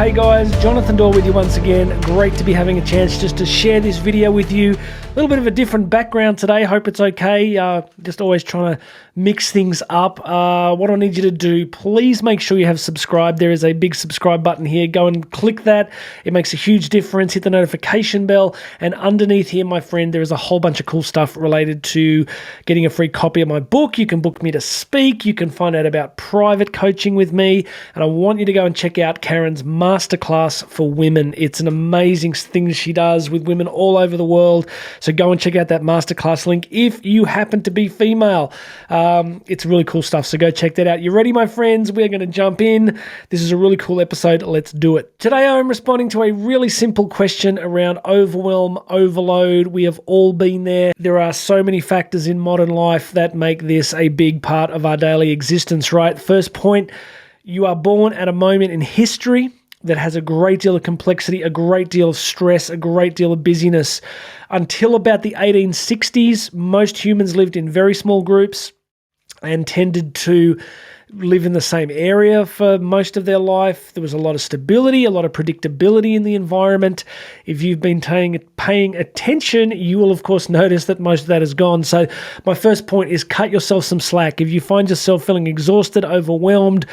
Hey guys, Jonathan Doyle with you once again. Great to be having a chance just to share this video with you. A little bit of a different background today. Hope it's okay. Just always trying to mix things up. What I need you to do, please make sure you have subscribed. There is a big subscribe button here. Go and click that. It makes a huge difference. Hit the notification bell. And underneath here, my friend, there is a whole bunch of cool stuff related to getting a free copy of my book. You can book me to speak. You can find out about private coaching with me. And I want you to go and check out Karen's MasterClass for women. It's an amazing thing she does with women all over the world. So go and check out that MasterClass link if you happen to be female. It's really cool stuff. So go check that out. You ready, my friends? We're going to jump in. This is a really cool episode. Let's do it. Today I'm responding to a really simple question around overwhelm, overload. We have all been there. There are so many factors in modern life that make this a big part of our daily existence, right? First point, you are born at a moment in history that has a great deal of complexity, a great deal of stress, a great deal of busyness. Until about the 1860s, most humans lived in very small groups and tended to live in the same area for most of their life. There was a lot of stability, a lot of predictability in the environment. If you've been paying attention, you will of course notice that most of that is gone. So my first point is cut yourself some slack. If you find yourself feeling exhausted, overwhelmed,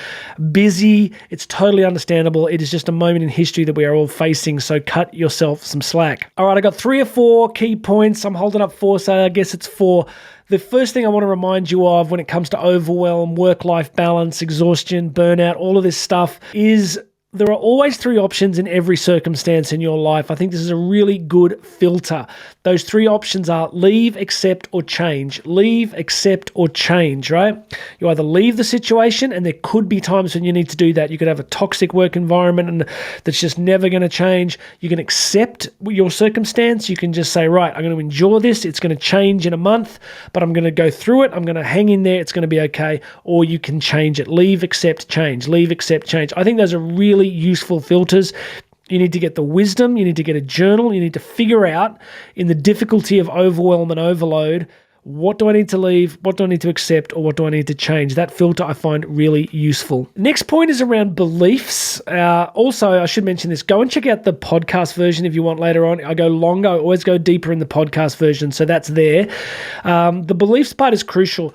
busy, it's totally understandable. It is just a moment in history that we are all facing. So cut yourself some slack. All right, I got 3 or 4 key points. I'm holding up 4, so I guess it's 4. The first thing I want to remind you of when it comes to overwhelm, work-life balance, exhaustion, burnout, all of this stuff is there are always 3 options in every circumstance in your life. I think this is a really good filter. Those 3 options are leave, accept, or change. Leave, accept, or change, right? You either leave the situation, and there could be times when you need to do that. You could have a toxic work environment and that's just never going to change. You can accept your circumstance. You can just say, right, I'm going to endure this. It's going to change in a month, but I'm going to go through it. I'm going to hang in there. It's going to be okay. Or you can change it. Leave, accept, change. Leave, accept, change. I think those are really useful filters. You need to get the wisdom, you need to get a journal, you need to figure out in the difficulty of overwhelm and overload, what do I need to leave, what do I need to accept, or what do I need to change? That filter I find really useful. Next point is around beliefs. Also, I should mention this, go and check out the podcast version if you want later on. I go longer, I always go deeper in the podcast version, so that's there. The beliefs part is crucial.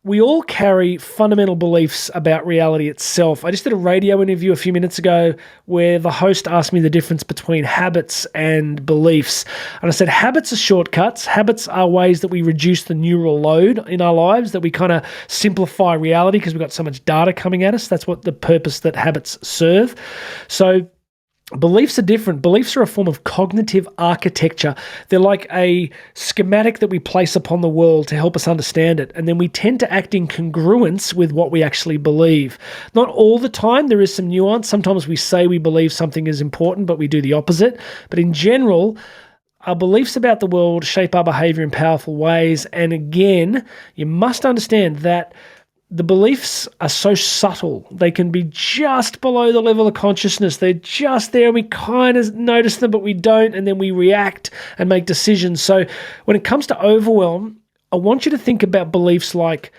We all carry fundamental beliefs about reality itself. I just did a radio interview a few minutes ago where the host asked me the difference between habits and beliefs. And I said, habits are shortcuts. Habits are ways that we reduce the neural load in our lives, that we kind of simplify reality because we've got so much data coming at us. That's what the purpose that habits serve. So beliefs are different. Beliefs are a form of cognitive architecture. They're like a schematic that we place upon the world to help us understand it. And then we tend to act in congruence with what we actually believe. Not all the time. There is some nuance. Sometimes we say we believe something is important, but we do the opposite. But in general, our beliefs about the world shape our behavior in powerful ways. And again, you must understand that the beliefs are so subtle. They can be just below the level of consciousness. They're just there and we kind of notice them, but we don't, and then we react and make decisions. So when it comes to overwhelm, I want you to think about beliefs like,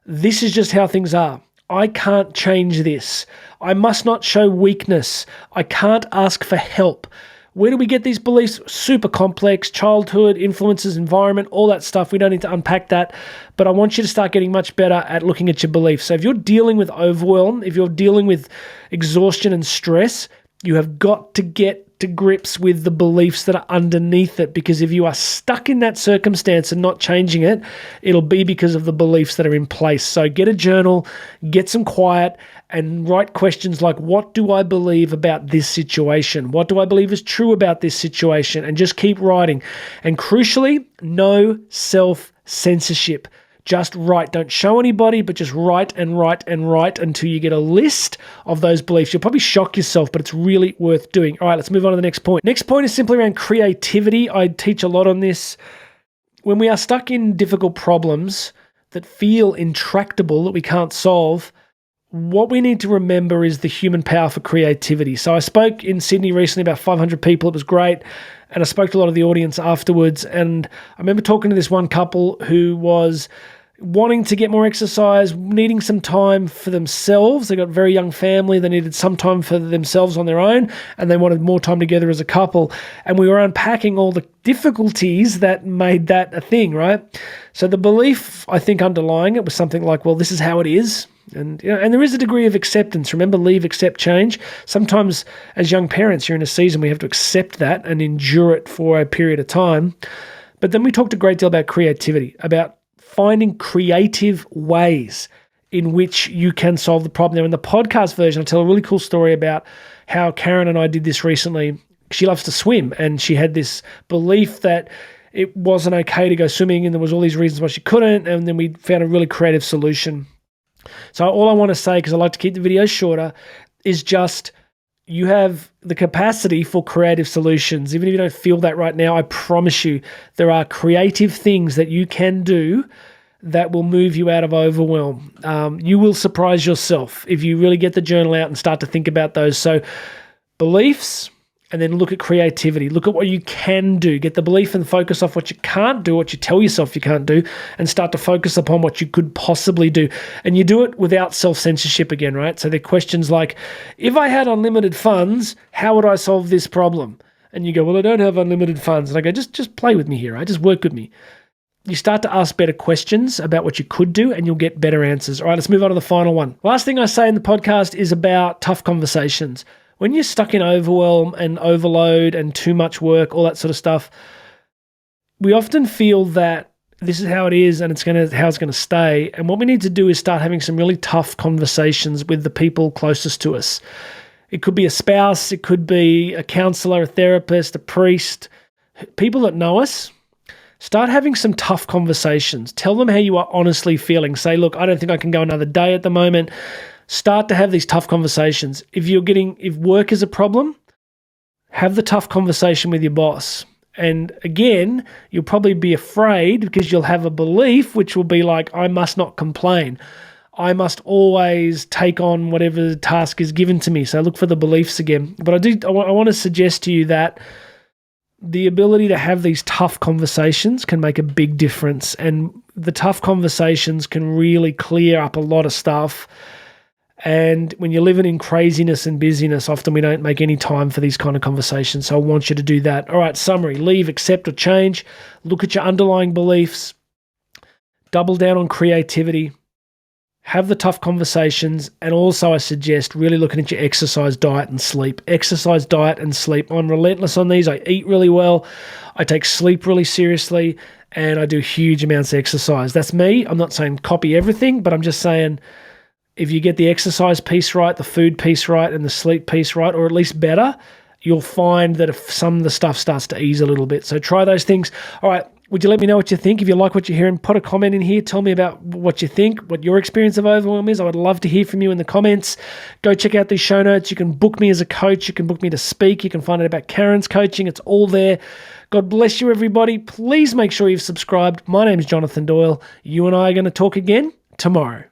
this is just how things are. I can't change this. I must not show weakness. I can't ask for help. Where do we get these beliefs? Super complex, childhood, influences, environment, all that stuff. We don't need to unpack that, but I want you to start getting much better at looking at your beliefs. So if you're dealing with overwhelm, if you're dealing with exhaustion and stress, you have got to get to grips with the beliefs that are underneath it, because if you are stuck in that circumstance and not changing it, it'll be because of the beliefs that are in place. So get a journal, get some quiet, and write questions like, what do I believe about this situation? What do I believe is true about this situation? And just keep writing. And crucially, no self-censorship. Just write. Don't show anybody, but just write and write and write until you get a list of those beliefs. You'll probably shock yourself, but it's really worth doing. All right, let's move on to the next point. Next point is simply around creativity. I teach a lot on this. When we are stuck in difficult problems that feel intractable, that we can't solve, what we need to remember is the human power for creativity. So I spoke in Sydney recently, about 500 people. It was great. And I spoke to a lot of the audience afterwards. And I remember talking to this one couple who was wanting to get more exercise, needing some time for themselves. They got a very young family. They needed some time for themselves on their own, and they wanted more time together as a couple. And we were unpacking all the difficulties that made that a thing, right? So the belief, I think, underlying it was something like, well, this is how it is. And and there is a degree of acceptance. Remember, leave, accept, change. Sometimes as young parents, you're in a season where you have to accept that and endure it for a period of time. But then we talked a great deal about creativity, about finding creative ways in which you can solve the problem. Now, in the podcast version, I tell a really cool story about how Karen and I did this recently. She loves to swim, and she had this belief that it wasn't okay to go swimming, and there was all these reasons why she couldn't, and then we found a really creative solution. So all I want to say, because I like to keep the videos shorter, is just you have the capacity for creative solutions. Even if you don't feel that right now, I promise you there are creative things that you can do that will move you out of overwhelm. You will surprise yourself if you really get the journal out and start to think about those. So beliefs, and then look at creativity. Look at what you can do. Get the belief and focus off what you can't do, what you tell yourself you can't do, and start to focus upon what you could possibly do. And you do it without self-censorship again, right? So they're questions like, if I had unlimited funds, how would I solve this problem? And you go, well, I don't have unlimited funds. And I go, just play with me here, right? Just work with me. You start to ask better questions about what you could do, and you'll get better answers. All right, let's move on to the final one. Last thing I say in the podcast is about tough conversations. When you're stuck in overwhelm and overload and too much work, all that sort of stuff, we often feel that this is how it is and how it's going to stay. And what we need to do is start having some really tough conversations with the people closest to us. It could be a spouse, it could be a counselor, a therapist, a priest, people that know us. Start having some tough conversations. Tell them how you are honestly feeling. Say, look, I don't think I can go another day at the moment. Start to have these tough conversations. If work is a problem, have the tough conversation with your boss. And again, you'll probably be afraid because you'll have a belief which will be like, I must not complain. I must always take on whatever task is given to me. So look for the beliefs again. But I want to suggest to you that the ability to have these tough conversations can make a big difference. And the tough conversations can really clear up a lot of stuff. And when you're living in craziness and busyness, often we don't make any time for these kind of conversations. So I want you to do that. All right, summary: leave, accept, or change. Look at your underlying beliefs. Double down on creativity. Have the tough conversations. And also I suggest really looking at your exercise, diet, and sleep. Exercise, diet, and sleep. I'm relentless on these. I eat really well. I take sleep really seriously. And I do huge amounts of exercise. That's me. I'm not saying copy everything, but I'm just saying, if you get the exercise piece right, the food piece right, and the sleep piece right, or at least better, you'll find that if some of the stuff starts to ease a little bit. So try those things. All right, would you let me know what you think? If you like what you're hearing, put a comment in here. Tell me about what you think, what your experience of overwhelm is. I would love to hear from you in the comments. Go check out these show notes. You can book me as a coach. You can book me to speak. You can find out about Karen's coaching. It's all there. God bless you, everybody. Please make sure you've subscribed. My name is Jonathan Doyle. You and I are going to talk again tomorrow.